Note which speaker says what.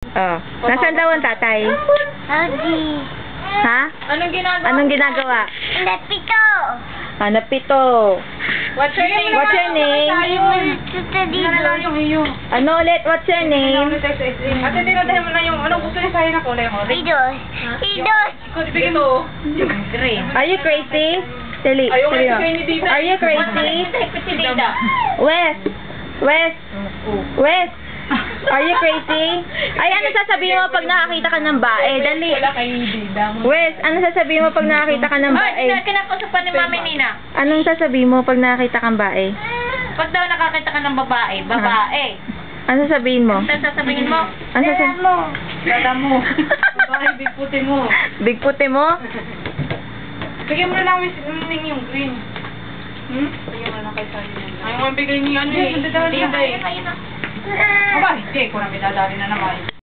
Speaker 1: Oh. Nasaan daw ang tatay?
Speaker 2: Hagi.
Speaker 1: Ha?
Speaker 3: Anong ginagawa?
Speaker 1: Anong ginagawa?
Speaker 2: Napito.
Speaker 1: Hanap ito.
Speaker 3: What's your name?
Speaker 1: What's your name?
Speaker 2: Tuta dito.
Speaker 3: yung iyo.
Speaker 1: Ano ulit? What's your name?
Speaker 3: Ate, dinadahin mo na yung anong gusto niya sa'yo na kulay mo.
Speaker 2: Idos. Idos.
Speaker 3: Bigyan mo. Green.
Speaker 1: Are you crazy? Dali.
Speaker 3: Ayaw
Speaker 1: dali
Speaker 3: kasi
Speaker 1: mo.
Speaker 3: kayo ni Dida.
Speaker 1: Are you crazy?
Speaker 3: Dida.
Speaker 1: Wes! Wes! Wes! Are you crazy? Ay, ano sasabihin mo pag nakakita ka ng bae? Dali.
Speaker 3: Wala kay Dida.
Speaker 1: Wes, ano sasabihin mo pag nakakita ka ng bae?
Speaker 3: Ay, kinakausap ni Mami Nina.
Speaker 1: Anong sasabihin mo pag nakakita kang bae?
Speaker 3: Pag daw nakakita ka ng babae, babae.
Speaker 1: Ano sasabihin mo?
Speaker 3: Ano sasabihin mo?
Speaker 1: Ano sasabihin mo?
Speaker 3: Dada mo. Babae, big puti mo.
Speaker 1: Big puti mo?
Speaker 3: Bigyan mo na lang yung green. Bigyan mo na lang kay Sally. Ayaw mo bigay niya ano eh. Dida eh. Aba, hindi. Kung namin dadali na naman.